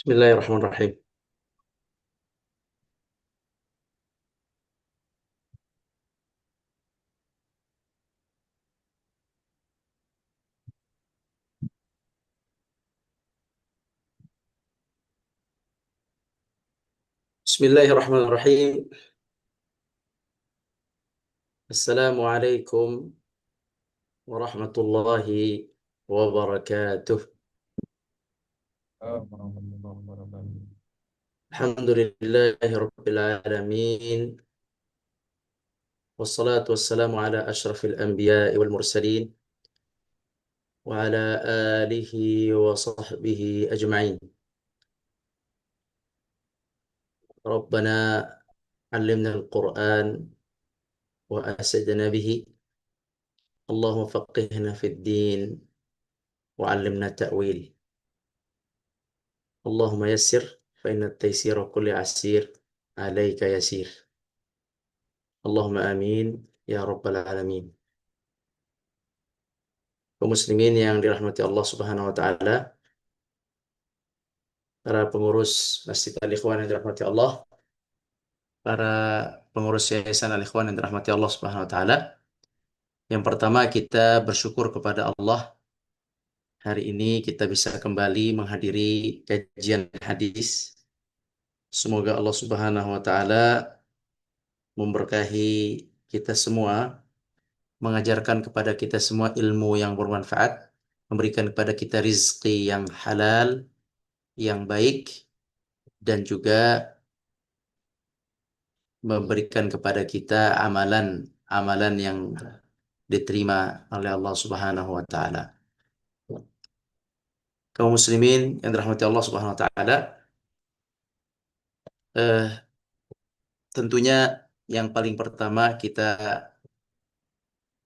Bismillahirrahmanirrahim. Bismillahirrahmanirrahim. Assalamualaikum warahmatullahi wabarakatuh. Alhamdulillahi rabbil alamin. Wassalatu wassalamu ala ashrafil anbiya'i wal mursalin wa ala alihi wa sahbihi ajma'in. Rabbana allimna al-Qur'an wa asidna bihi. Allahumma faqihna fid din wa 'allimna ta'wil. Allahumma yassir fa inna at-taysira kulli 'asir 'alaika yasir. Allahumma amin ya rabbal alamin. Kaum muslimin yang dirahmati Allah Subhanahu wa taala, para pengurus Masjid Al-Ikhwan yang dirahmati Allah, para pengurus Yayasan Al-Ikhwan yang dirahmati Allah Subhanahu wa taala. Yang pertama, kita bersyukur kepada Allah, hari ini kita bisa kembali menghadiri kajian hadis. Semoga Allah Subhanahu wa taala memberkahi kita semua, mengajarkan kepada kita semua ilmu yang bermanfaat, memberikan kepada kita rizki yang halal, yang baik, dan juga memberikan kepada kita amalan yang diterima oleh Allah Subhanahu wa taala. Kaum muslimin yang dirahmati Allah Subhanahu wa taala, eh, tentunya yang paling pertama kita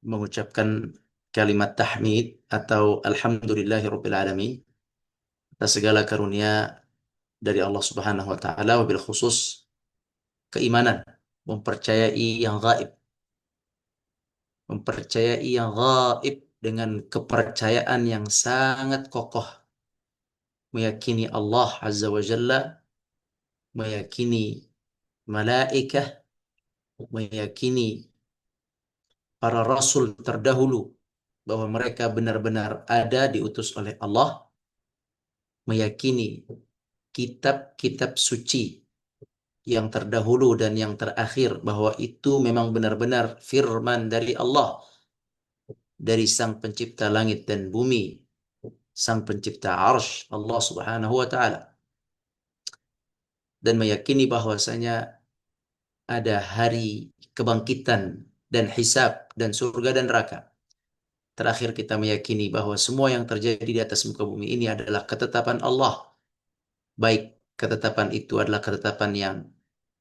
mengucapkan kalimat tahmid atau alhamdulillahirabbil alamin atas segala karunia dari Allah Subhanahu wa taala, wabil khusus keimanan, mempercayai yang gaib, mempercayai yang gaib dengan kepercayaan yang sangat kokoh, meyakini Allah Azza wa Jalla, meyakini malaikah, meyakini para rasul terdahulu bahwa mereka benar-benar ada diutus oleh Allah, meyakini kitab-kitab suci yang terdahulu dan yang terakhir bahwa itu memang benar-benar firman dari Allah, dari Sang Pencipta langit dan bumi, Sang Pencipta Arsy Allah Subhanahu wa taala, dan meyakini bahwasanya ada hari kebangkitan dan hisab dan surga dan neraka. Terakhir kita meyakini bahwa semua yang terjadi di atas muka bumi ini adalah ketetapan Allah. Baik ketetapan itu adalah ketetapan yang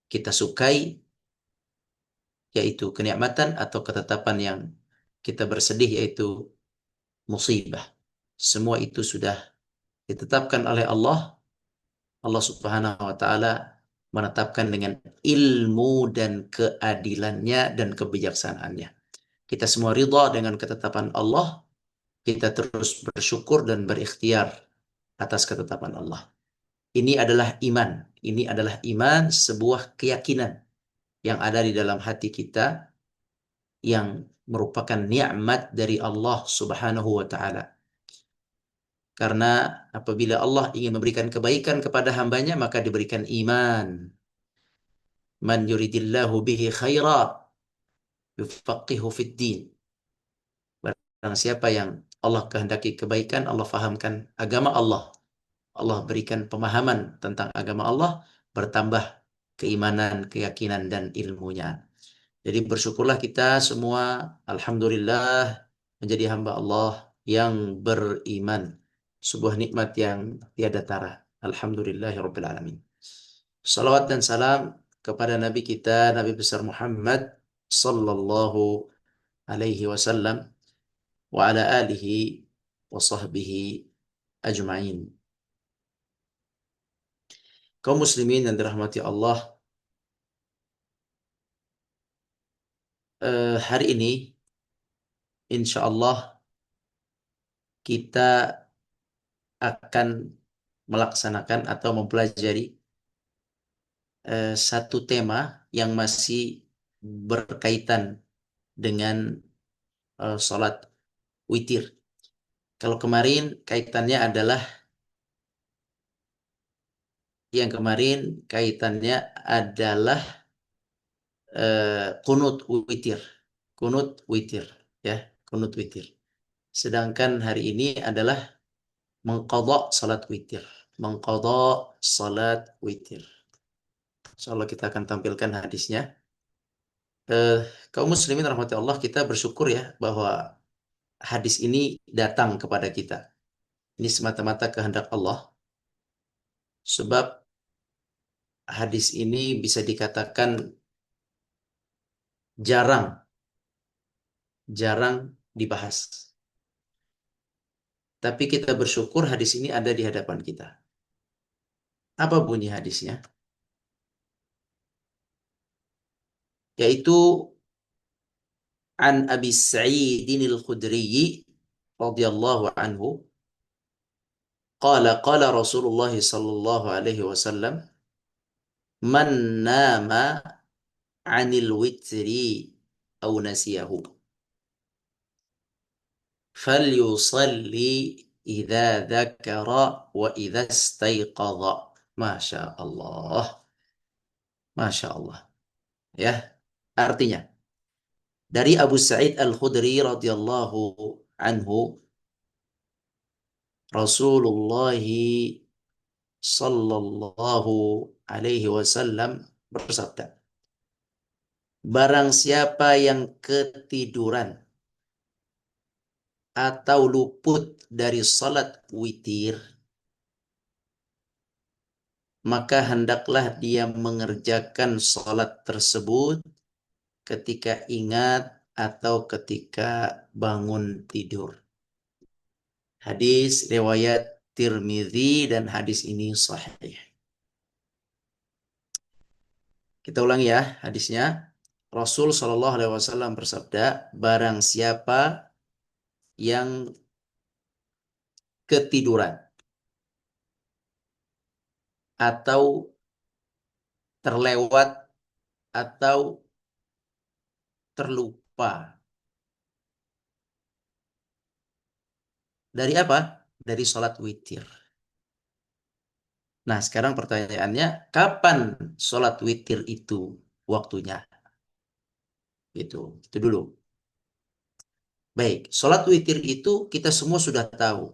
kita sukai, yaitu kenikmatan, atau ketetapan yang kita bersedih, yaitu musibah. Semua itu sudah ditetapkan oleh Allah. Allah Subhanahu wa taala menetapkan dengan ilmu dan keadilannya dan kebijaksanaannya. Kita semua ridha dengan ketetapan Allah, kita terus bersyukur dan berikhtiar atas ketetapan Allah. Ini adalah iman. Ini adalah iman, sebuah keyakinan yang ada di dalam hati kita, yang merupakan nikmat dari Allah Subhanahu wa taala. Karena apabila Allah ingin memberikan kebaikan kepada hambanya, maka diberikan iman. Man yuridillahu bihi khaira yufaqihu fid din. Barang siapa yang Allah kehendaki kebaikan, Allah fahamkan agama Allah, Allah berikan pemahaman tentang agama Allah, bertambah keimanan, keyakinan, dan ilmunya. Jadi bersyukurlah kita semua, alhamdulillah, menjadi hamba Allah yang beriman. Sebuah nikmat yang tiada tara. Alhamdulillahirabbil alamin. Salawat dan salam kepada Nabi kita, Nabi besar Muhammad sallallahu alaihi wasallam, wa ala alihi wa sahbihi ajma'in. Kaum muslimin yang dirahmati Allah, hari ini insya Allah kita akan melaksanakan atau mempelajari satu tema yang masih berkaitan dengan sholat witir. Kalau kemarin kaitannya adalah kunut witir, kunut witir, ya, kunut witir. Sedangkan hari ini adalah mengqadha salat witir, mengqadha salat witir. Insyaallah kita akan tampilkan hadisnya. Kaum muslimin rahmati Allah, kita bersyukur ya bahwa hadis ini datang kepada kita. Ini semata-mata kehendak Allah, sebab hadis ini bisa dikatakan jarang jarang dibahas. Tapi kita bersyukur hadis ini ada di hadapan kita. Apa bunyi hadisnya? Yaitu an Abi Sa'idin al-Khudri radhiyallahu anhu qala Rasulullah sallallahu alaihi wasallam man nama 'anil witri aw nasiyahu falyusalli idza dzakara wa idza istayqadha. Masya Allah. Masya Allah. Ya, artinya dari Abu Sa'id Al-Khudri radhiyallahu anhu, Rasulullah sallallahu alaihi wasallam bersabda, barang siapa yang ketiduran atau luput dari salat witir, maka hendaklah dia mengerjakan salat tersebut ketika ingat atau ketika bangun tidur. Hadis riwayat Tirmidzi dan hadis ini sahih. Kita ulangi ya hadisnya. Rasul Shallallahu Alaihi Wasallam bersabda, barang siapa yang ketiduran atau terlewat atau terlupa dari apa? Dari sholat witir. Nah, sekarang pertanyaannya, kapan sholat witir itu waktunya? Itu dulu. Baik, sholat witir itu kita semua sudah tahu.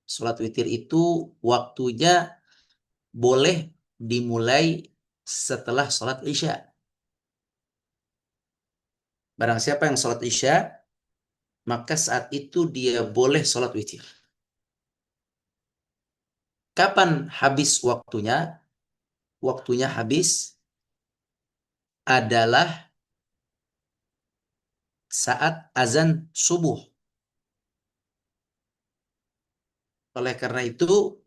Sholat witir itu waktunya boleh dimulai setelah sholat isya. Barang siapa yang sholat isya, maka saat itu dia boleh sholat witir. Kapan habis waktunya? Waktunya habis adalah saat azan subuh. Oleh karena itu,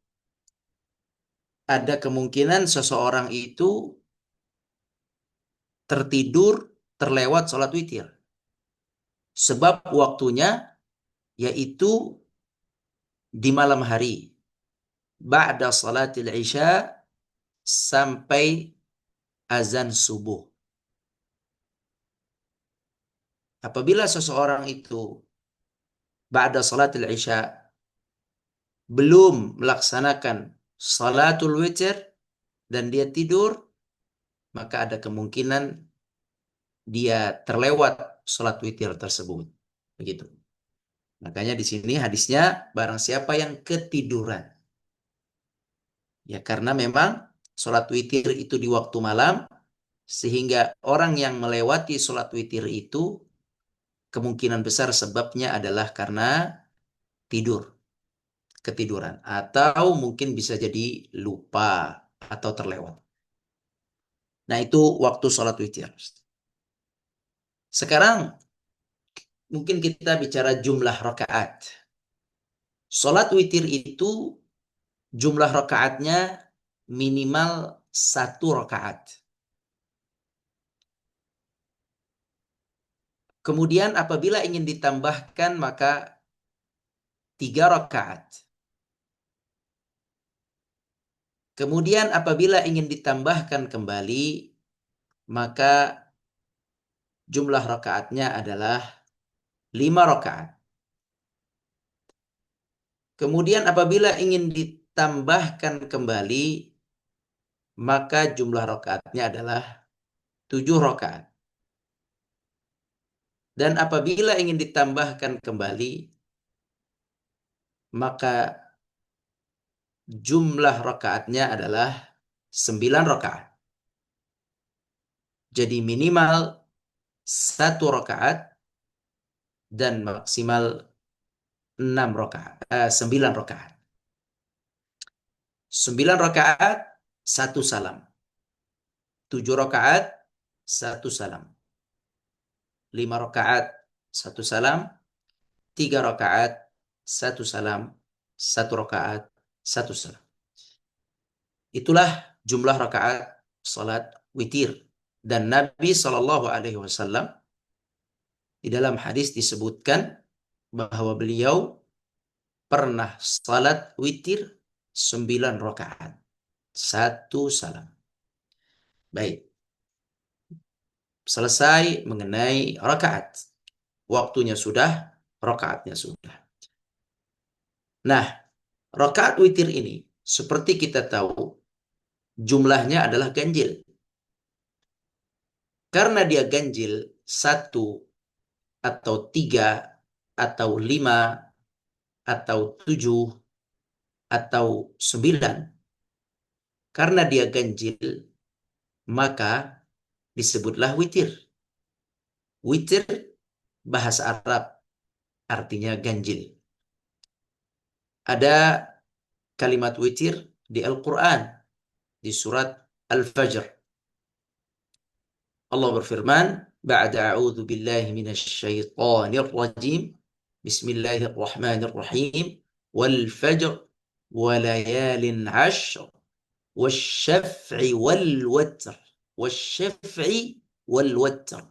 ada kemungkinan seseorang itu tertidur, terlewat sholat witir. Sebab waktunya yaitu di malam hari. Ba'da salatil isya sampai azan subuh. Apabila seseorang itu ba'da salatil isya belum melaksanakan salatul witir dan dia tidur, maka ada kemungkinan dia terlewat salat witir tersebut. Begitu. Makanya di sini hadisnya barang siapa yang ketiduran. Ya karena memang salat witir itu di waktu malam, sehingga orang yang melewati salat witir itu kemungkinan besar sebabnya adalah karena tidur, ketiduran, atau mungkin bisa jadi lupa atau terlewat. Nah itu waktu salat witir. Sekarang mungkin kita bicara jumlah rakaat. Salat witir itu jumlah rakaatnya minimal 1 rakaat. Kemudian apabila ingin ditambahkan maka 3 rakaat. Kemudian apabila ingin ditambahkan kembali, maka jumlah rakaatnya adalah 5 rakaat. Kemudian apabila ingin ditambahkan kembali, maka jumlah rakaatnya adalah 7 rakaat. Dan apabila ingin ditambahkan kembali, maka jumlah rakaatnya adalah 9 rakaat. Jadi minimal 1 rakaat dan maksimal 6 rakaat, 9 rakaat. 9 rakaat, 1 salam. 7 rakaat, 1 salam. 5 rakaat, 1 salam. 3 rakaat, 1 salam. 1 rakaat, 1 salam. Itulah jumlah rakaat salat witir. Dan Nabi SAW di dalam hadis disebutkan bahwa beliau pernah salat witir 9 rakaat. 1 salam. Baik, selesai mengenai rakaat. Waktunya sudah, rakaatnya sudah. Nah, rakaat witir ini seperti kita tahu jumlahnya adalah ganjil. Karena dia ganjil 1 atau 3 atau 5 atau 7 atau 9. Karena dia ganjil, maka disebutlah witir. Witir bahasa Arab artinya ganjil. Ada kalimat witir di Al-Quran, di surat Al-Fajr. Allah berfirman, "Ba'da a'udzu billahi minasy syaithanir rajim. Bismillahirrahmanirrahim. Wal fajr wa layalin 'ashr wasyaf'i wal watr." Wasyaf'i wal watr.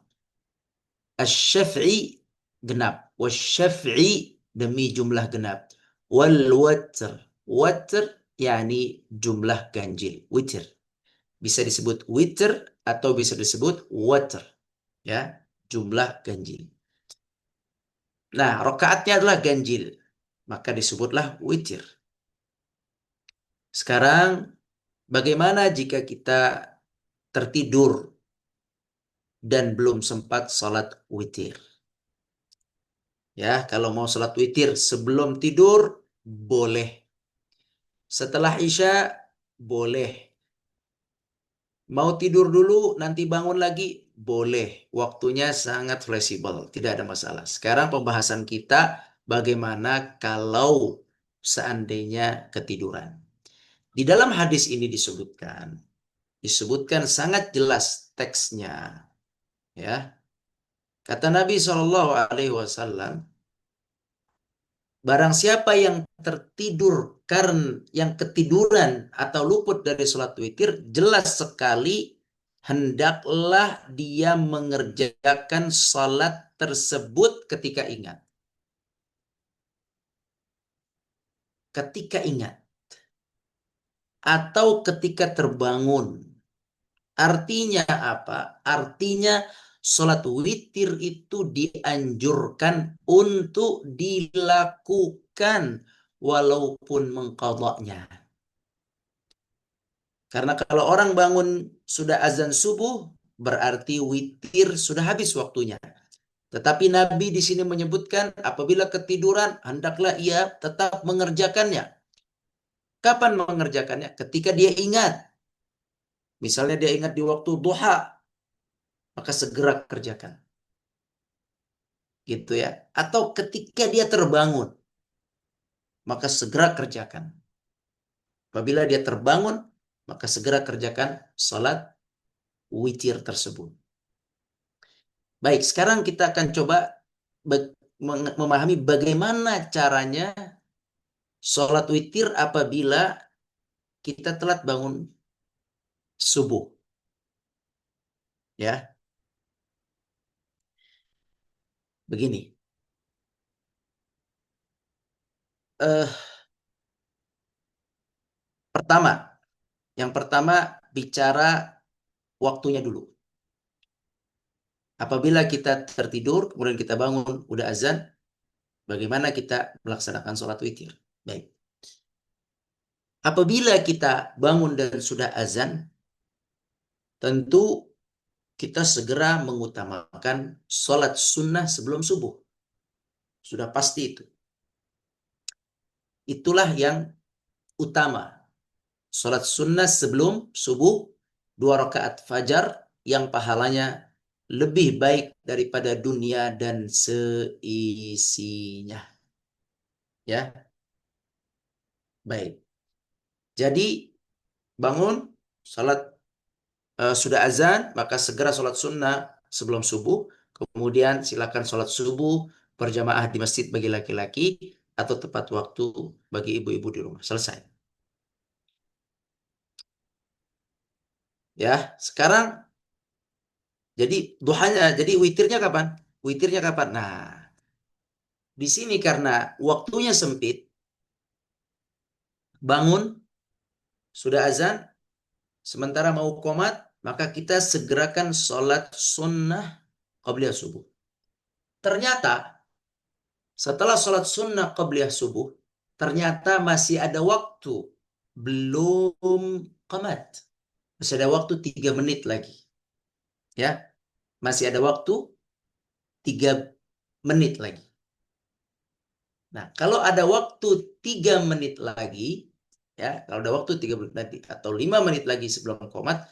Asy-syaf'i genap, wasyaf'i demi jumlah genap. Wal watr. Watr yakni jumlah ganjil, witir. Bisa disebut witir atau bisa disebut watr, ya, jumlah ganjil. Nah, rakaatnya adalah ganjil, maka disebutlah witir. Sekarang bagaimana jika kita tertidur dan belum sempat salat witir? Ya, kalau mau salat witir sebelum tidur boleh. Setelah Isya boleh. Mau tidur dulu nanti bangun lagi boleh. Waktunya sangat fleksibel, tidak ada masalah. Sekarang pembahasan kita bagaimana kalau seandainya ketiduran. Di dalam hadis ini disebutkan sangat jelas teksnya, ya. Kata Nabi SAW, barang siapa yang tertidur karena yang ketiduran atau luput dari sholat witir, jelas sekali hendaklah dia mengerjakan sholat tersebut ketika ingat. Ketika ingat atau ketika terbangun. Artinya apa? Artinya sholat witir itu dianjurkan untuk dilakukan walaupun mengqadha'nya. Karena kalau orang bangun sudah azan subuh, berarti witir sudah habis waktunya. Tetapi Nabi di sini menyebutkan apabila ketiduran, hendaklah ia tetap mengerjakannya. Kapan mengerjakannya? Ketika dia ingat. Misalnya dia ingat di waktu duha, maka segera kerjakan. Gitu ya. Atau ketika dia terbangun, maka segera kerjakan. Apabila dia terbangun, maka segera kerjakan salat witir tersebut. Baik, sekarang kita akan coba memahami bagaimana caranya salat witir apabila kita telat bangun subuh. Ya, begini. Eh, Pertama, Yang pertama, bicara waktunya dulu. Apabila kita tertidur, kemudian kita bangun, udah azan, bagaimana kita melaksanakan sholat witir? Baik. Apabila kita bangun dan sudah azan, tentu kita segera mengutamakan sholat sunnah sebelum subuh. Sudah pasti itu. Itulah yang utama. Sholat sunnah sebelum subuh, 2 rakaat fajar yang pahalanya lebih baik daripada dunia dan seisinya. Ya, baik. Jadi bangun, sholat sudah azan, maka segera sholat sunnah sebelum subuh. Kemudian silakan sholat subuh berjamaah di masjid bagi laki-laki atau tepat waktu bagi ibu-ibu di rumah. Selesai. Ya, sekarang jadi duhanya, jadi witirnya kapan? Witirnya kapan? Nah, di sini karena waktunya sempit, bangun sudah azan, sementara mau qomat, maka kita segerakan sholat sunnah qabliyah subuh. Ternyata setelah sholat sunnah qabliyah subuh, ternyata masih ada waktu, belum qomat, masih ada waktu 3 menit lagi, ya, masih ada waktu 3 menit lagi. Nah, kalau ada waktu 3 menit lagi, ya, kalau ada waktu 3 menit lagi atau 5 menit lagi sebelum qomat,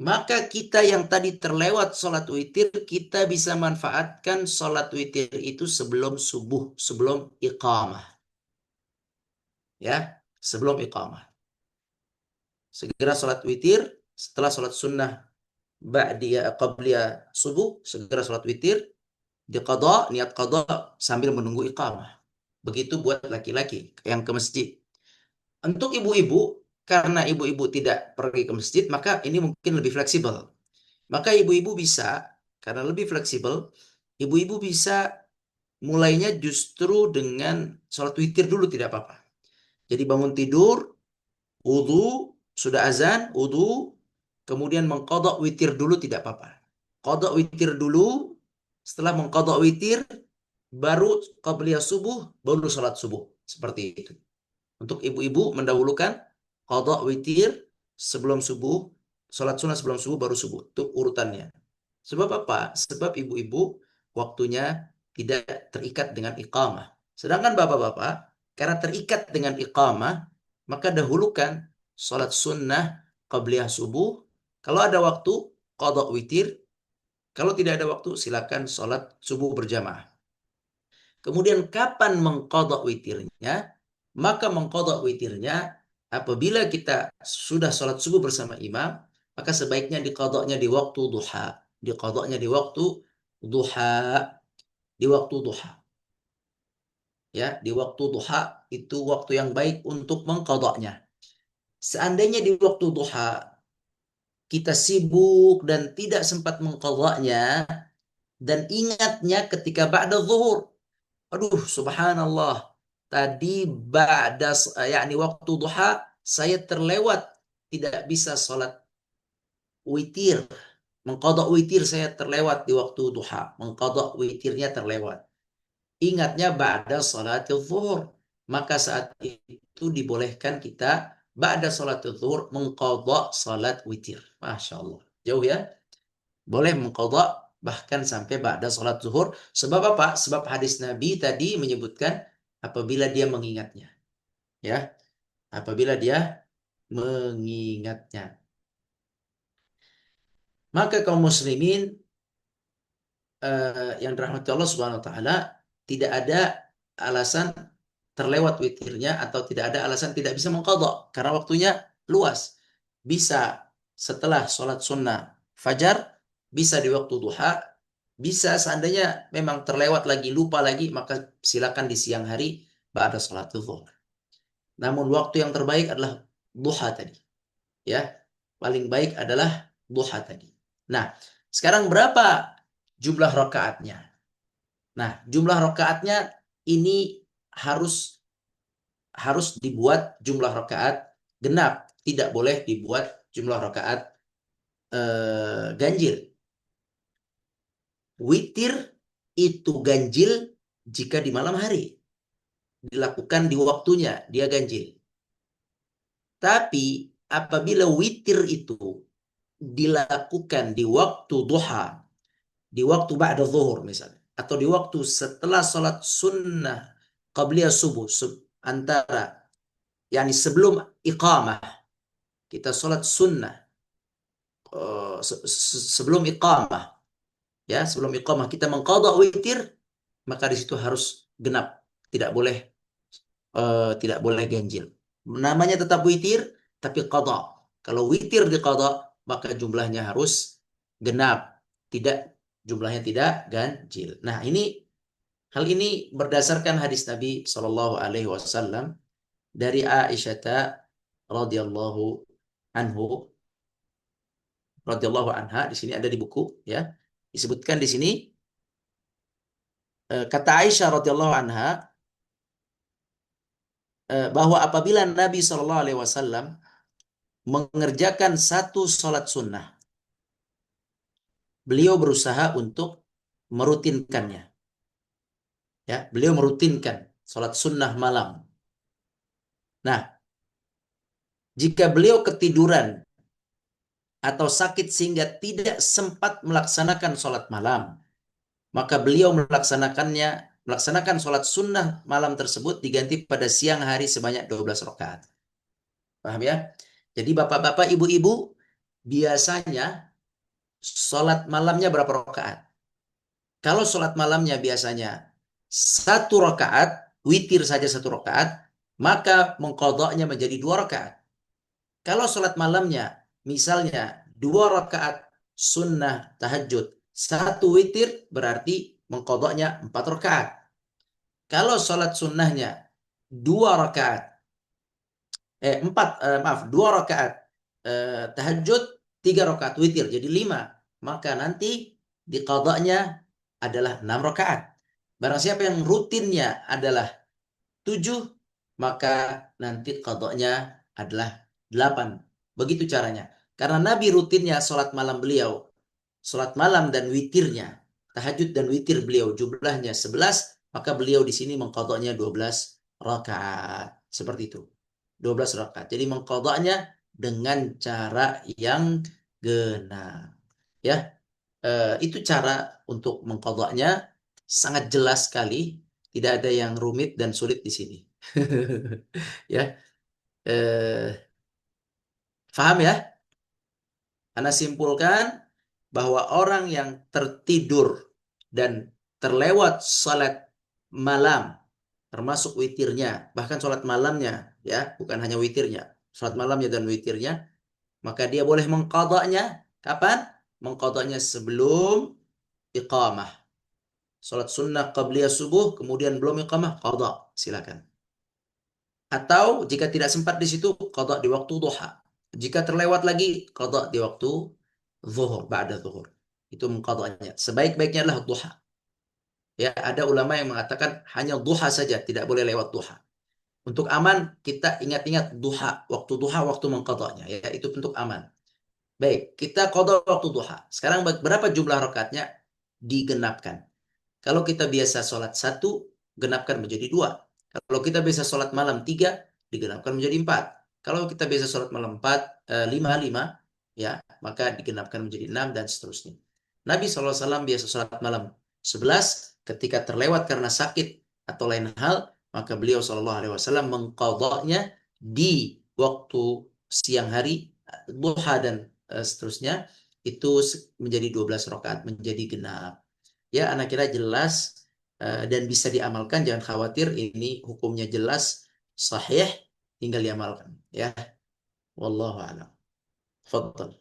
maka kita yang tadi terlewat sholat witir, kita bisa manfaatkan sholat witir itu sebelum subuh, sebelum iqamah. Ya, sebelum iqamah. Segera sholat witir, setelah sholat sunnah ba'diyah qabliyah subuh, segera sholat witir, diqadha, niat qadha sambil menunggu iqamah. Begitu buat laki-laki yang ke masjid. Untuk ibu-ibu, karena ibu-ibu tidak pergi ke masjid, maka ini mungkin lebih fleksibel. Maka ibu-ibu bisa, karena lebih fleksibel, ibu-ibu bisa mulainya justru dengan sholat witir dulu, tidak apa-apa. Jadi bangun tidur, wudu, sudah azan, wudu, kemudian mengkodok witir dulu tidak apa-apa. Kodok witir dulu, setelah mengkodok witir, baru qabliyah subuh, baru sholat subuh. Seperti itu. Untuk ibu-ibu mendahulukan qadha witir sebelum subuh, sholat sunnah sebelum subuh baru subuh. Itu urutannya. Sebab apa? Sebab ibu-ibu waktunya tidak terikat dengan iqamah. Sedangkan bapak-bapak, karena terikat dengan iqamah, maka dahulukan sholat sunnah qabliyah subuh. Kalau ada waktu, qadha witir. Kalau tidak ada waktu, silakan sholat subuh berjamaah. Kemudian kapan mengqadha witirnya? Maka mengqadha witirnya apabila kita sudah sholat subuh bersama imam, maka sebaiknya diqadhanya di waktu duha. Diqadhanya di waktu duha. Di waktu duha. Ya, di waktu duha itu waktu yang baik untuk mengqadhanya. Seandainya di waktu duha kita sibuk dan tidak sempat mengqadhanya dan ingatnya ketika ba'da zuhur. Aduh, subhanallah. Tadi ba'da yakni waktu duha saya terlewat tidak bisa sholat witir. Mengqadha witir saya terlewat di waktu duha. Mengqadha witirnya terlewat. Ingatnya ba'da sholatil zuhur. Maka saat itu dibolehkan kita ba'da sholatil zuhur mengqadha sholat witir. Masya Allah. Jauh ya? Boleh mengqadha bahkan sampai ba'da sholat zuhur. Sebab apa? Sebab hadis Nabi tadi menyebutkan apabila dia mengingatnya. Ya, apabila dia mengingatnya. Maka kaum muslimin yang dirahmati Allah Subhanahu wa taala, tidak ada alasan terlewat witirnya atau tidak ada alasan tidak bisa mengqadha karena waktunya luas. Bisa setelah sholat sunnah fajar, bisa di waktu duha, bisa seandainya memang terlewat lagi, lupa lagi, maka silakan di siang hari ba'da sholat zuhur. Namun waktu yang terbaik adalah duha tadi. Ya, paling baik adalah duha tadi. Nah, sekarang berapa jumlah rakaatnya? Nah, jumlah rakaatnya ini harus harus dibuat jumlah rakaat genap tidak boleh dibuat jumlah rakaat ganjil. Witir itu ganjil jika di malam hari dilakukan di waktunya, dia ganjil. Tapi apabila witir itu dilakukan di waktu duha, di waktu ba'da zuhur misalnya, atau di waktu setelah sholat sunnah qabliyah subuh, antara yani sebelum iqamah, kita sholat sunnah sebelum iqamah, ya sebelum iqamah kita mengqadha witir, maka di situ harus genap, tidak boleh tidak boleh ganjil. Namanya tetap witir, tapi qadha. Kalau witir di qadha, maka jumlahnya harus genap, tidak jumlahnya tidak ganjil. Nah, hal ini berdasarkan hadis Nabi Shallallahu Alaihi Wasallam dari Aisyah radhiyallahu anhu radhiyallahu anha. Di sini ada di buku, ya, disebutkan di sini, kata Aisyah radhiyallahu anha, bahwa apabila Nabi Shallallahu Alaihi Wasallam mengerjakan satu sholat sunnah, beliau berusaha untuk merutinkannya. Ya, beliau merutinkan sholat sunnah malam. Nah, jika beliau ketiduran atau sakit sehingga tidak sempat melaksanakan sholat malam, maka beliau melaksanakan sholat sunnah malam tersebut diganti pada siang hari sebanyak 12 rakaat. Paham ya? Jadi bapak-bapak, ibu-ibu, biasanya sholat malamnya berapa rakaat? Kalau sholat malamnya biasanya satu rakaat, witir saja satu rakaat, maka mengkodoknya menjadi dua rakaat. Kalau sholat malamnya misalnya dua rakaat sunnah tahajud, satu witir, berarti mengkodoknya empat rakaat. Kalau sholat sunnahnya dua rakaat, maaf, dua rakaat tahajud, tiga rakaat witir, jadi lima. Maka nanti di qadanya adalah enam rakaat. Barang siapa yang rutinnya adalah tujuh, maka nanti qadanya adalah delapan. Begitu caranya. Karena Nabi rutinnya sholat malam beliau, sholat malam dan witirnya, tahajud dan witir beliau jumlahnya 11, maka beliau di sini mengqadanya 12 rakaat. Seperti itu. 12 rakaat. Jadi mengqadanya dengan cara yang genap. Ya, itu cara untuk mengqadanya, sangat jelas sekali, tidak ada yang rumit dan sulit di sini. Ya, paham ya? Anda simpulkan bahwa orang yang tertidur dan terlewat salat malam, termasuk witirnya, bahkan salat malamnya, ya, bukan hanya witirnya, salat malamnya dan witirnya, maka dia boleh mengqadanya. Kapan? Mengqadanya sebelum iqamah. Salat sunnah qabliyah subuh, kemudian belum iqamah, qada. Silakan. Atau jika tidak sempat di situ, qada di waktu duha. Jika terlewat lagi, qada di waktu zuhur, ba'da zuhur. Itu mengqadanya. Sebaik-baiknya adalah duha. Ya, ada ulama yang mengatakan hanya duha saja, tidak boleh lewat duha. Untuk aman, kita ingat-ingat duha, waktu mengqadanya. Ya, itu untuk aman. Baik, kita qada waktu duha. Sekarang berapa jumlah rakaatnya? Digenapkan. Kalau kita biasa sholat satu, genapkan menjadi dua. Kalau kita biasa sholat malam tiga, digenapkan menjadi empat. Kalau kita biasa sholat malam empat, lima, ya, maka digenapkan menjadi enam dan seterusnya. Nabi SAW biasa sholat malam 11, ketika terlewat karena sakit atau lain hal, maka beliau SAW mengqadanya di waktu siang hari, duha dan seterusnya, itu menjadi 12 rakaat, menjadi genap. Ya, anak kira jelas dan bisa diamalkan. Jangan khawatir, ini hukumnya jelas, sahih, tinggal diamalkan. Ya, wallahu a'lam. Fadhal.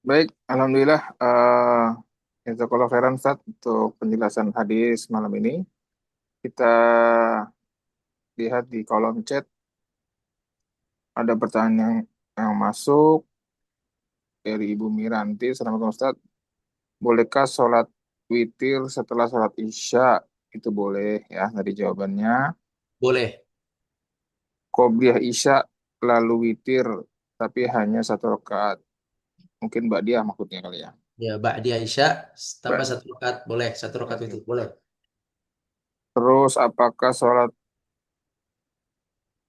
Baik, Alhamdulillah. Jazakallah khairan Ustaz untuk penjelasan hadis malam ini. Kita lihat di kolom chat ada pertanyaan yang masuk dari Ibu Miranti. Assalamualaikum Ustaz. Bolehkah sholat witir setelah sholat Isya? Itu boleh ya, tadi jawabannya. Boleh. qobliyah isya lalu witir tapi hanya 1 rakaat. Mungkin Mbak Dia maksudnya kali ya. Ya, ba'di Isya tambah Ba- 1 rakaat boleh, 1 rakaat itu boleh. Terus apakah sholat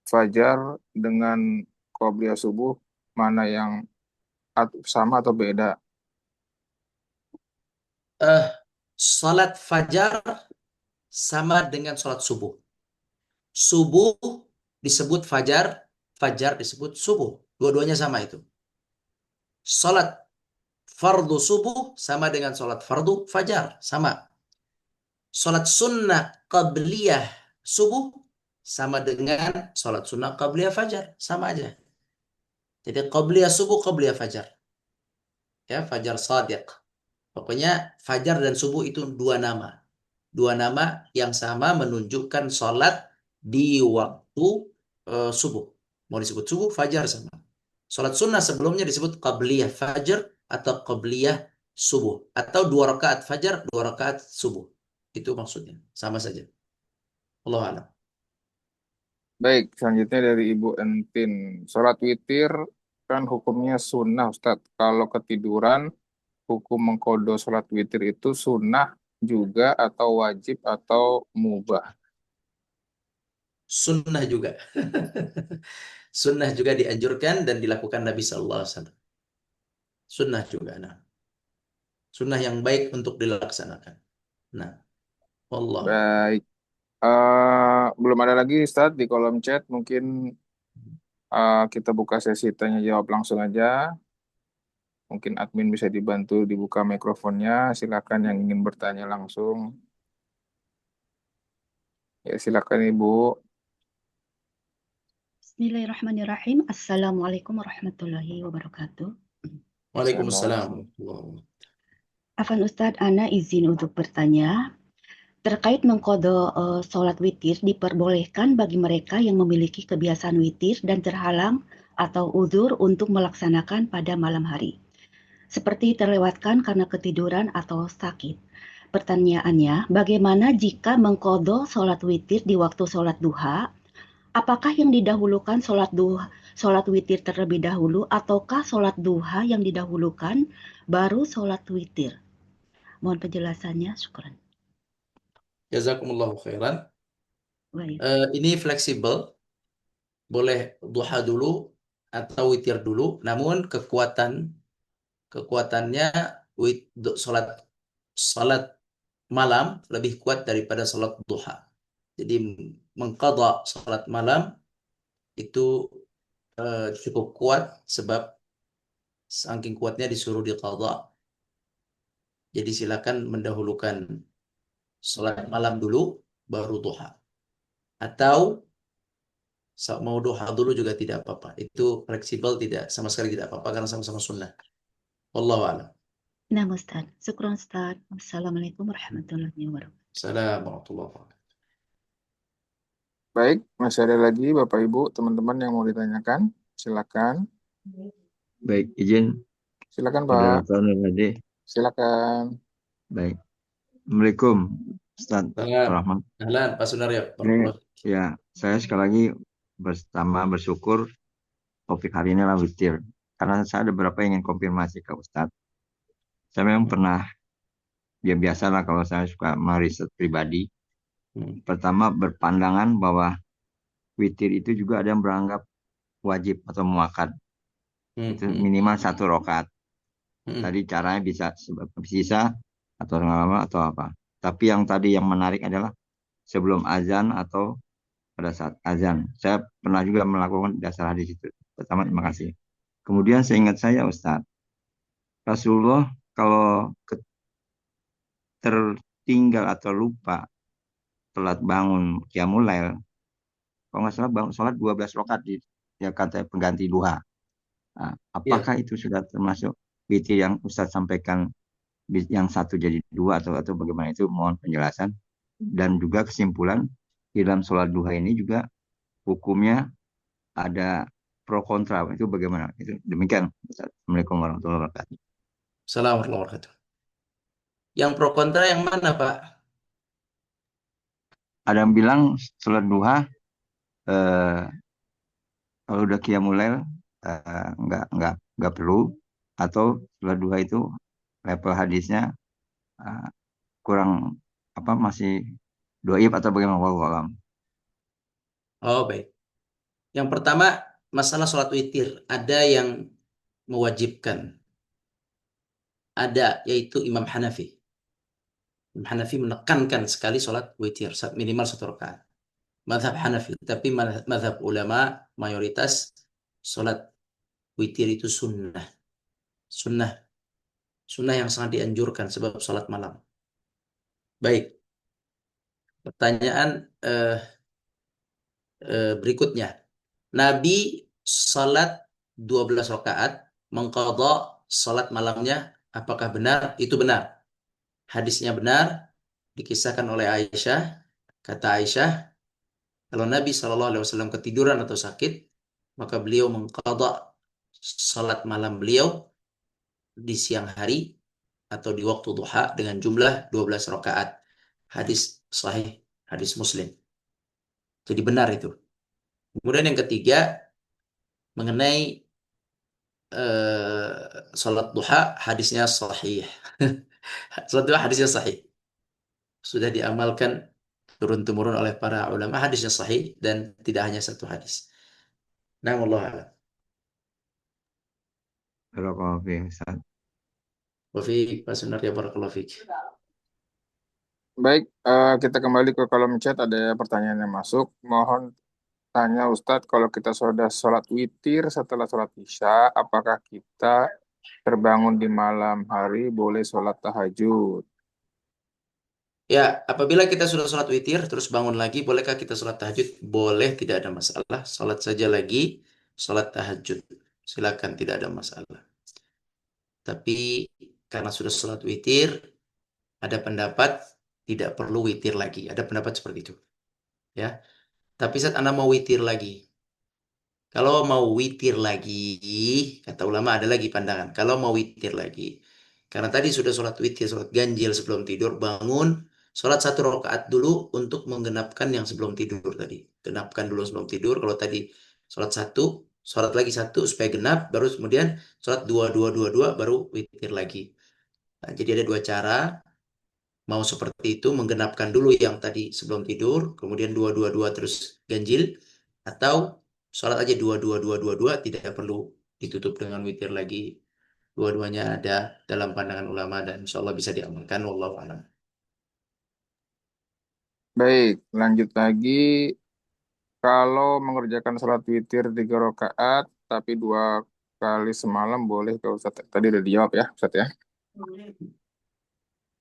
fajar dengan qobliyah subuh mana yang sama atau beda? Eh, Salat fajar sama dengan salat subuh. Subuh disebut fajar, fajar disebut subuh. Dua-duanya sama itu. Salat fardu subuh sama dengan salat fardu fajar, sama. Salat sunnah qabliyah subuh sama dengan salat sunnah qabliyah fajar, sama aja. Jadi qabliyah subuh, qabliyah fajar. Ya, fajar shadiq. Pokoknya fajar dan subuh itu dua nama. Dua nama yang sama menunjukkan sholat di waktu subuh. Mau disebut subuh, fajar sama. Sholat sunnah sebelumnya disebut qabliyah fajar atau qabliyah subuh. Atau 2 rakaat fajar, 2 rakaat subuh. Itu maksudnya. Sama saja. Allah alam. Baik, selanjutnya dari Ibu Entin. Sholat witir kan hukumnya sunnah Ustadz. Kalau ketiduran, hukum mengkodo sholat witir itu sunnah juga atau wajib atau mubah. Sunnah juga. Sunnah juga dianjurkan dan dilakukan Nabi Sallallahu Alaihi Wasallam. Sunnah juga. Nah, sunnah yang baik untuk dilaksanakan. Nah, Allah. Baik, belum ada lagi Ustadz di kolom chat. Mungkin kita buka sesi tanya jawab langsung aja. Mungkin admin bisa dibantu dibuka mikrofonnya. Silakan yang ingin bertanya langsung. Ya, silakan Ibu. Bismillahirrahmanirrahim. Assalamualaikum warahmatullahi wabarakatuh. Waalaikumsalam. Salam. Afan Ustadz, Ana izin untuk bertanya. Terkait mengkodo sholat witir, diperbolehkan bagi mereka yang memiliki kebiasaan witir dan terhalang atau uzur untuk melaksanakan pada malam hari. Seperti terlewatkan karena ketiduran atau sakit. Pertanyaannya, bagaimana jika mengkodo sholat witir di waktu sholat duha? Apakah yang didahulukan sholat witir terlebih dahulu ataukah sholat duha yang didahulukan baru sholat witir? Mohon penjelasannya, syukran. Jazakumullahu khairan. Baik. Ini fleksibel, boleh duha dulu atau witir dulu, namun kekuatannya salat salat malam lebih kuat daripada salat duha. Jadi mengqadha salat malam itu cukup kuat sebab saking kuatnya disuruh diqadha. Jadi silakan mendahulukan salat malam dulu baru duha. Atau mau duha dulu juga tidak apa-apa. Itu fleksibel, tidak sama sekali tidak apa-apa karena sama-sama sunnah. Wallahu a'lam. Nah, Ustaz. Syukran, Ustaz. Wassalamualaikum warahmatullahi wabarakatuh. Assalamualaikum warahmatullahi wabarakatuh. Baik, masih ada lagi Bapak Ibu, teman-teman yang mau ditanyakan. Silakan. Baik, izin Silakan Pak. moderator tadi. Silakan. Baik. Assalamualaikum, Ustaz Salam. Rahman. Ahlan, Pak Sunario. Ini, ya, saya sekali lagi bersyukur topik hari ini adalah witir. Karena saya ada beberapa yang ingin konfirmasi ke Ustaz. Saya memang pernah, ya biasalah kalau saya suka meriset pribadi. Pertama, berpandangan bahwa witir itu juga ada yang beranggap wajib atau muakkad. Itu minimal 1 rakaat. Tadi caranya bisa sisa atau lama atau apa. Tapi yang tadi yang menarik adalah sebelum azan atau pada saat azan. Saya pernah juga melakukan dasar hadis itu. Pertama, terima kasih. Kemudian seingat saya Ustadz, Rasulullah kalau tertinggal atau lupa telat bangun qiyamul lail, kalau nggak salah bangun sholat 12 rakaat di ya kata pengganti duha. Nah, apakah itu sudah termasuk witir yang Ustadz sampaikan yang satu jadi dua atau bagaimana itu mohon penjelasan dan juga kesimpulan di dalam sholat duha ini juga hukumnya ada pro kontra itu bagaimana itu demikian. Assalamualaikum warahmatullahi wabarakatuh. Assalamualaikum warahmatullahi wabarakatuh. Yang pro kontra yang mana Pak? Ada yang bilang sholat duha kalau udah qiyamul lail nggak perlu, atau setelah dua itu level hadisnya eh, kurang apa, masih doib atau bagaimana, wallahu alam. Oh, baik. Yang pertama, masalah sholat witir. Ada yang mewajibkan. Ada, yaitu Imam Hanafi. Imam Hanafi menekankan sekali sholat witir, minimal 1 rakaat. Madhab Hanafi. Tapi madhab ulama, mayoritas sholat witir itu sunnah. Sunnah. Sunnah yang sangat dianjurkan sebab sholat malam. Baik, pertanyaan berikutnya. Nabi salat 12 rakaat, mengqadha salat malamnya. Apakah benar? Itu benar. Hadisnya benar, dikisahkan oleh Aisyah. Kata Aisyah, kalau Nabi SAW ketiduran atau sakit, maka beliau mengqadha salat malam beliau di siang hari atau di waktu duha dengan jumlah 12 rakaat. Hadis sahih, hadis Muslim. Jadi benar itu. Kemudian yang ketiga, mengenai salat duha, hadisnya sahih. Salat duha hadisnya sahih. Sudah diamalkan turun-temurun oleh para ulama, hadisnya sahih dan tidak hanya satu hadis. Nah, wallahu a'lam. Barakallahu fiik, Ustaz. Wa fi Pak ya barakallahu fik. Baik, kita kembali ke kolom chat, ada pertanyaan yang masuk. Mohon tanya Ustadz, kalau kita sudah sholat witir setelah sholat isya, apakah kita terbangun di malam hari boleh sholat tahajud? Ya, apabila kita sudah sholat witir, terus bangun lagi, bolehkah kita sholat tahajud? Boleh, tidak ada masalah. Sholat saja lagi, sholat tahajud. Silakan, tidak ada masalah. Tapi karena sudah sholat witir, ada pendapat tidak perlu witir lagi. Ada pendapat seperti itu. Ya, tapi saat Anda mau witir lagi, kalau mau witir lagi, kata ulama ada lagi pandangan. Kalau mau witir lagi, karena tadi sudah sholat witir, sholat ganjil sebelum tidur, bangun, sholat 1 rakaat dulu untuk menggenapkan yang sebelum tidur tadi. Genapkan dulu sebelum tidur. Kalau tadi sholat satu, sholat lagi satu supaya genap, baru kemudian sholat dua, dua, dua, dua, baru witir lagi. Nah, jadi ada dua cara. Mau seperti itu, menggenapkan dulu yang tadi sebelum tidur, kemudian dua, dua, dua, terus ganjil, atau sholat aja dua, dua, dua, dua, dua, tidak perlu ditutup dengan witir lagi. Dua-duanya ada dalam pandangan ulama dan insya Allah bisa diamalkan. Wallahu a'lam. Baik, lanjut lagi. Kalau mengerjakan sholat witir 3 rakaat, tapi 2 kali semalam boleh ke Ustadz? Tadi udah dijawab ya, Ustadz ya.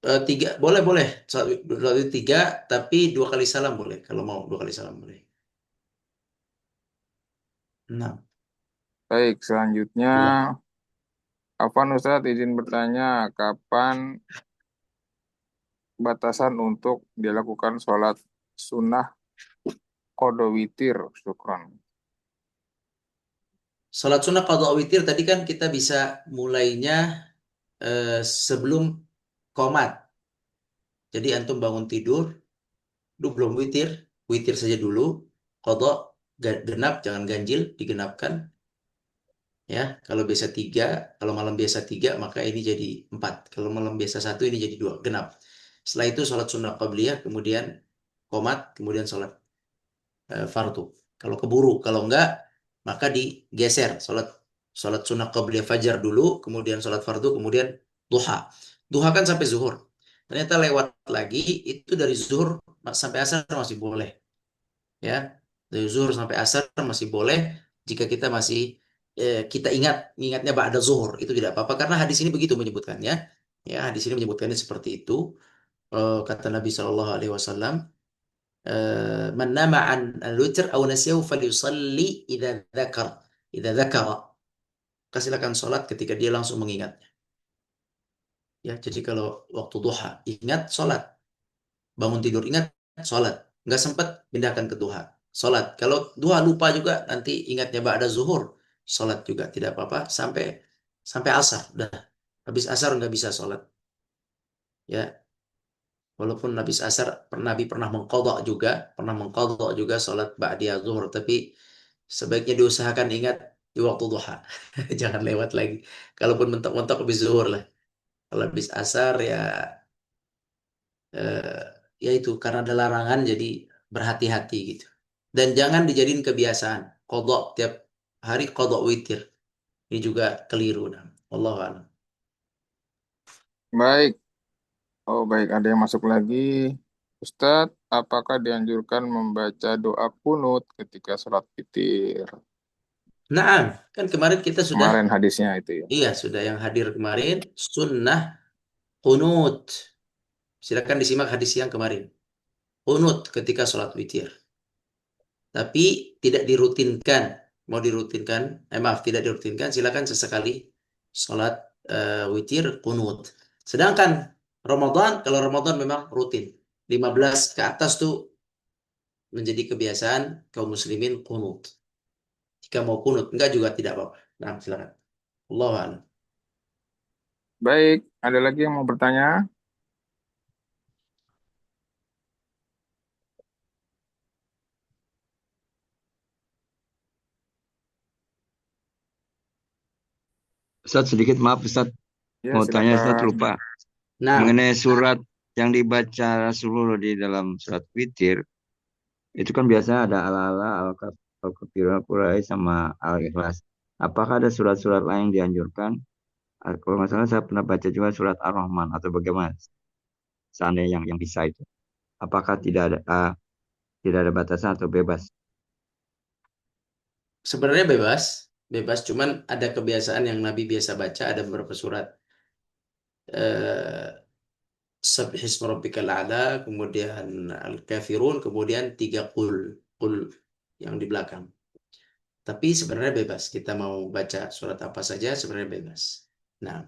Tiga, boleh, boleh. Sholat tiga, tapi 2 kali salam boleh. Kalau mau 2 kali salam boleh. Nah, Baik, selanjutnya, dua. Afwan Ustadz izin bertanya, kapan batasan untuk dilakukan sholat sunnah qadha witir? Syukran. Sholat sunnah qadha witir tadi kan kita bisa mulainya sebelum qomat. Jadi antum bangun tidur, lu belum witir, witir saja dulu, qadha genap, jangan ganjil, digenapkan. Ya, kalau biasa tiga, kalau malam biasa tiga, maka ini jadi 4. Kalau malam biasa satu, ini jadi 2, genap. Setelah itu sholat sunnah qabliyah, kemudian qomat, kemudian sholat fardu. Kalau keburu, kalau enggak, maka digeser. Sholat sholat sunnah qabliyah fajar dulu, kemudian sholat fardu, kemudian duha. Duha kan sampai zuhur. Ternyata lewat lagi, itu dari zuhur sampai asar masih boleh. Ya, dari zuhur sampai asar masih boleh jika kita masih kita ingatnya ba'da zuhur, itu tidak apa-apa karena hadis ini begitu menyebutkannya. Ya, hadis ini menyebutkannya seperti itu. Kata Nabi Shallallahu Alaihi Wasallam, man nama an al-witr aw nasiyahu falyusalli idza dzakara. Silakan sholat ketika dia langsung mengingatnya. Ya, jadi kalau waktu duha ingat sholat, bangun tidur ingat sholat, nggak sempat pindahkan ke duha, sholat. Kalau duha lupa juga nanti ingatnya ba'da zuhur, sholat juga tidak apa-apa sampai sampai asar. Dah habis asar nggak bisa sholat. Ya, walaupun habis asar Nabi pernah mengqadha juga sholat ba'da zuhur, tapi sebaiknya diusahakan ingat di waktu duha. Jangan lewat lagi. Kalaupun mentok-mentok habis zuhur lah. Kalau habis asar ya eh, ya itu karena ada larangan jadi berhati-hati gitu. Dan jangan dijadiin kebiasaan. Kodok tiap hari kodok witir. Ini juga keliru. Nah. Wallahu a'lam. Baik. Oh, baik. Ada yang masuk lagi. Ustadz, apakah dianjurkan membaca doa kunut ketika sholat witir? Nah, kan kemarin kita sudah, Kemarin hadisnya itu ya. iya sudah yang hadir kemarin, sunnah kunut. Silakan disimak hadis yang kemarin. Kunut ketika sholat witir. Tapi tidak dirutinkan. Mau dirutinkan, maaf tidak dirutinkan, silakan sesekali sholat witir kunut. Sedangkan Ramadan, kalau Ramadan memang rutin. 15 ke atas tuh menjadi kebiasaan kaum muslimin kunut. Jika mau kunut, enggak juga tidak apa-apa. Nah, silakan. Allahu a'lam. Baik. Ada lagi yang mau bertanya? Ustaz sedikit maaf Ustaz, Ya, mau tanya Ustaz silakan. lupa. Nah, Mengenai surat yang dibaca Rasulullah di dalam surat witir, itu kan biasanya ada ala-ala, al-kafirun, Quraisy sama al-ikhlas. Apakah ada surat-surat lain yang dianjurkan? Kalau nggak salah saya pernah baca juga surat Ar-Rahman atau bagaimana? Seandainya yang bisa itu. Apakah tidak ada batasan atau bebas? sebenarnya bebas, bebas. Cuman ada kebiasaan yang Nabi biasa baca. Ada beberapa surat. Eh, Sabbihisma rabbikal a'la, kemudian Al-Kafirun, kemudian 3 Qul yang di belakang. Tapi sebenarnya bebas. Kita mau baca surat apa saja sebenarnya bebas. Nah,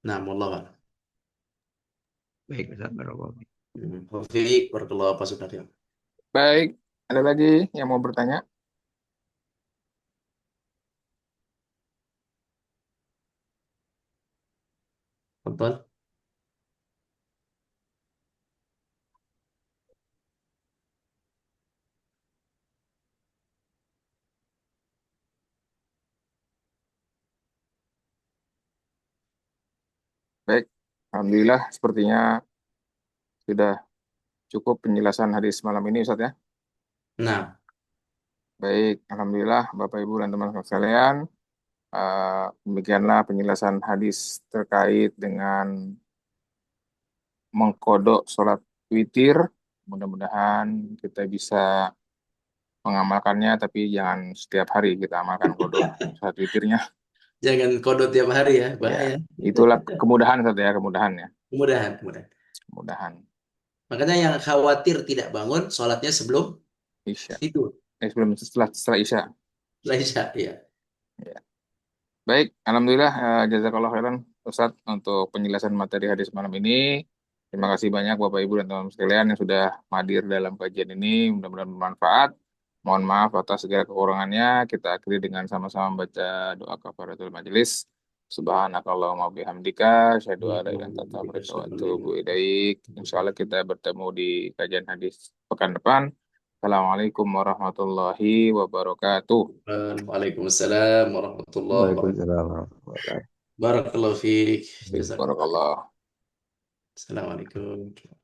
nah, wallahu a'lam. Baik Ustaz, barakallahu. Taufik, barakallahu apa saudara. Baik. Ada lagi yang mau bertanya? Betul. Baik. Alhamdulillah, sepertinya sudah cukup penjelasan hadis malam ini, Ustadz ya. Nah, Baik, Alhamdulillah, Bapak, Ibu, dan teman-teman sekalian. Demikianlah penjelasan hadis terkait dengan mengkodok sholat witir. Mudah-mudahan kita bisa mengamalkannya, tapi jangan setiap hari kita amalkan kodok sholat witirnya. jangan kodok tiap hari ya, Ya, bahaya. itulah kemudahan saja ya, kemudahan ya, Mudahan, mudahan. kemudahan. Makanya yang khawatir tidak bangun, sholatnya sebelum Isya. tidur. Sebelum setelah Isya. Setelah Isya, ya. Ya. Baik, Alhamdulillah, jazakallah khairan Ustadz untuk penjelasan materi hadis malam ini. Terima kasih banyak Bapak Ibu dan teman-teman sekalian yang sudah hadir dalam kajian ini. Mudah-mudahan bermanfaat. Mohon maaf atas segala kekurangannya. Kita akhiri dengan sama-sama membaca doa kafaratul majelis. Subhanakallahumma bihamdika, asyhadu an la ilaha illa anta astaghfiruka wa atubu ilaik. Insyaallah kita bertemu di kajian hadis pekan depan. Assalamualaikum warahmatullahi wabarakatuh. Waalaikumsalam warahmatullahi wabarakatuh. Waalaikumsalam warahmatullahi wabarakatuh. Barakallahu fiik. Jazakallah. Barakallah. Assalamualaikum.